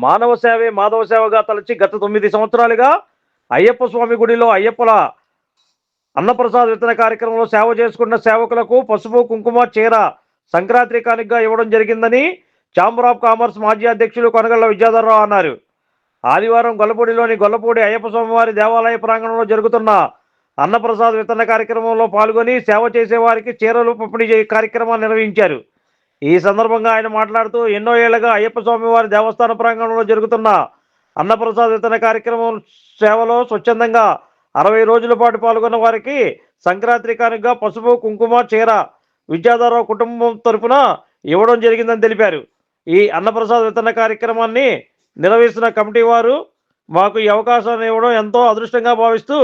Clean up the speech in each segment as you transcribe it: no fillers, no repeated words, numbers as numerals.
మానవ సేవే మాధవ సేవగా తలచి గత 9 సంవత్సరాలుగా అయ్యప్ప స్వామి గుడిలో అయ్యప్పల అన్నప్రసాద వితరణ కార్యక్రమంలో సేవ చేసుకున్న సేవకులకు పసుపు కుంకుమ చీర సంక్రాంతి కానుకగా ఇవ్వడం జరిగిందని ఛాంబర్ ఆఫ్ కామర్స్ మాజీ అధ్యక్షులు కొనగళ్ల విద్యాధరరావు అన్నారు. ఆదివారం గొల్లపూడిలోని గొల్లపూడి అయ్యప్ప స్వామివారి దేవాలయ ప్రాంగణంలో జరుగుతున్న అన్నప్రసాద వితరణ కార్యక్రమంలో పాల్గొని సేవ చేసే వారికి చీరలు పంపిణీ కార్యక్రమాన్ని నిర్వహించారు. ఈ సందర్భంగా ఆయన మాట్లాడుతూ ఎన్నో ఏళ్లుగా అయ్యప్ప స్వామి వారి దేవస్థాన ప్రాంగణంలో జరుగుతున్న అన్నప్రసాద వితరణ కార్యక్రమం సేవలో స్వచ్ఛందంగా 60 రోజుల పాటు పాల్గొన్న వారికి సంక్రాంతి కానుకగా పసుపు కుంకుమ చీర విద్యాధరరావు కుటుంబం తరఫున ఇవ్వడం జరిగిందని తెలిపారు. ఈ అన్నప్రసాద వితరణ కార్యక్రమాన్ని నిర్వహిస్తున్న కమిటీ వారు మాకు ఈ అవకాశాన్ని ఇవ్వడం ఎంతో అదృష్టంగా భావిస్తూ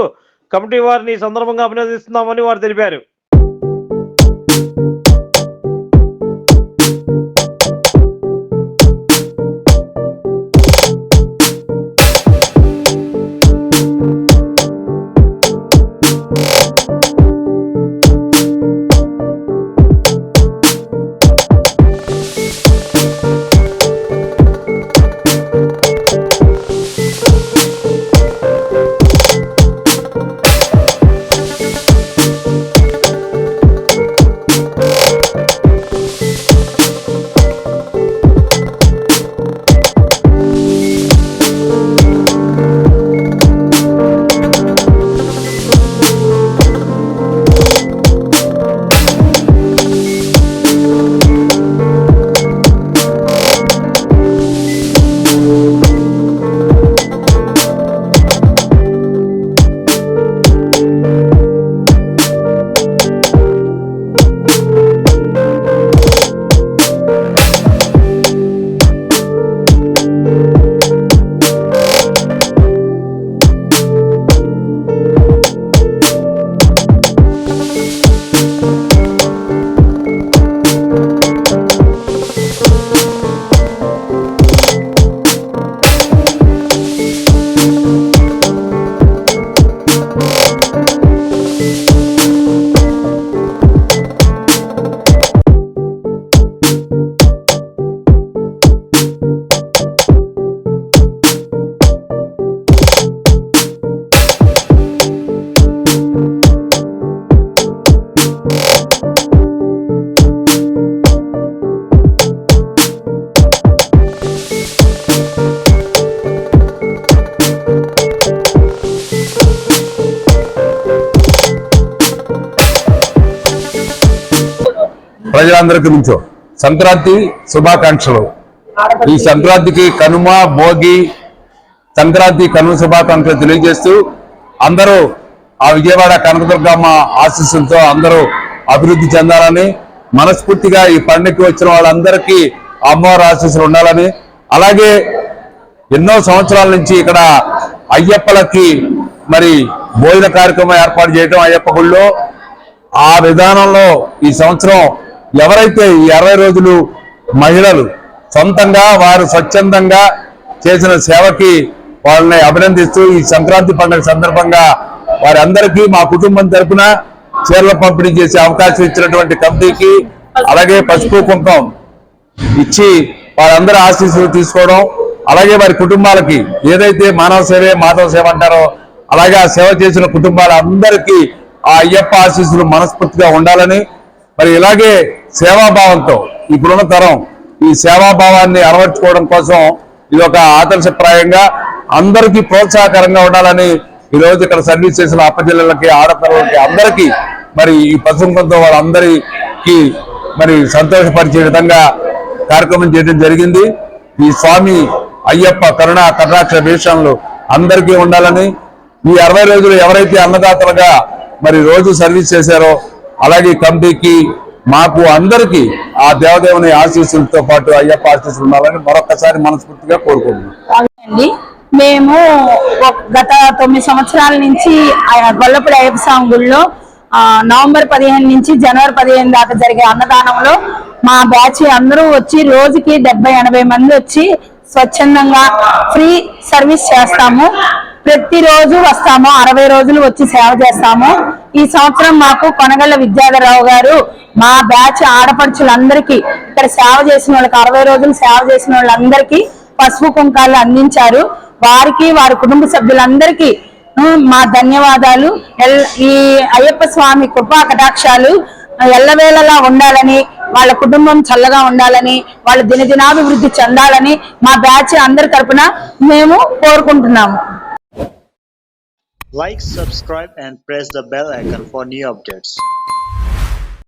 కమిటీ వారిని ఈ సందర్భంగా అభినందిస్తున్నామని వారు తెలిపారు. ప్రజలందరికీ నుంచో సంక్రాంతి శుభాకాంక్షలు. ఈ సంక్రాంతికి కనుమ భోగి సంక్రాంతి కనుమ శుభాకాంక్షలు తెలియజేస్తూ అందరూ ఆ విజయవాడ కనకదుర్గమ్మ ఆశీస్సులతో అందరూ అభివృద్ధి చెందాలని మనస్ఫూర్తిగా ఈ పండుగకి వచ్చిన వాళ్ళందరికీ అమ్మవారి ఆశీస్సులు ఉండాలని, అలాగే ఎన్నో సంవత్సరాల నుంచి ఇక్కడ అయ్యప్పలకి మరి భోజన కార్యక్రమం ఏర్పాటు చేయడం అయ్యప్ప గుళ్ళో ఆ విధానంలో ఈ సంవత్సరం ఎవరైతే ఈ 60 రోజులు మహిళలు సొంతంగా వారు స్వచ్ఛందంగా చేసిన సేవకి వాళ్ళని అభినందిస్తూ ఈ సంక్రాంతి పండుగ సందర్భంగా వారందరికీ మా కుటుంబం తరఫున చీరల పంపిణీ చేసే అవకాశం ఇచ్చినటువంటి కమిటీకి, అలాగే పసుపు కుంకం ఇచ్చి వారందరూ ఆశీస్సులు తీసుకోవడం, అలాగే వారి కుటుంబాలకి ఏదైతే మానవ సేవే మాధవ సేవ అంటారో అలాగే ఆ సేవ చేసిన కుటుంబాలందరికీ ఆ అయ్యప్ప ఆశీస్సులు మనస్ఫూర్తిగా ఉండాలని, మరి ఇలాగే సేవాభావంతో ఇప్పుడున్న తరం ఈ సేవాభావాన్ని అలవర్చుకోవడం కోసం ఇది ఒక ఆదర్శప్రాయంగా అందరికీ ప్రోత్సాహకరంగా ఉండాలని ఈరోజు ఇక్కడ సర్వీస్ చేసిన అప్పజిల్లలకి ఆడపిల్లలకి అందరికీ మరి ఈ పసుపుతో వాళ్ళందరికీ మరి సంతోషపరిచే విధంగా కార్యక్రమం చేయడం జరిగింది. ఈ స్వామి అయ్యప్ప కరుణా కటాక్ష వీక్షణలు అందరికీ ఉండాలని, ఈ 60 రోజులు ఎవరైతే అన్నదాతలుగా మరి రోజు సర్వీస్ చేశారో అలాగే కమిటీకి మాకు అందరికీ ఆ దేవదేవుని ఆశీస్సులతో పాటు అయ్యప్ప ఆశీస్సులు ఉండాలని మరొకసారి మనస్ఫూర్తిగా కోరుకుంటున్నాం. మేము గత 9 సంవత్సరాల నుంచి గొల్లపూడి అయ్యప్ప స్వామి గుడిలో నవంబర్ 15 నుంచి జనవరి 15 దాకా జరిగే అన్నదానంలో మా బ్యాచ్ అందరూ వచ్చి రోజుకి 70-80 మంది వచ్చి స్వచ్ఛందంగా ఫ్రీ సర్వీస్ చేస్తాము. ప్రతిరోజు వస్తాము, 60 రోజులు వచ్చి సేవ చేస్తాము. ఈ సంవత్సరం మాకు కొనగళ్ల విద్యాధరరావు గారు మా బ్యాచ్ ఆడపడుచులందరికీ ఇక్కడ సేవ చేసిన వాళ్ళకి 60 రోజులు సేవ చేసిన వాళ్ళందరికీ పసుపు కుంకాలు అందించారు. వారికి వారి కుటుంబ సభ్యులందరికీ మా ధన్యవాదాలు. ఈ అయ్యప్ప స్వామి కృపా కటాక్షాలు ఎల్లవేళలా ఉండాలని, వాళ్ళ కుటుంబం చల్లగా ఉండాలని, వాళ్ళ దినదినాభివృద్ధి చెందాలని మా బ్యాచ్ అందరి తరపున మేము కోరుకుంటున్నాము. Like, subscribe and press the bell icon for new updates.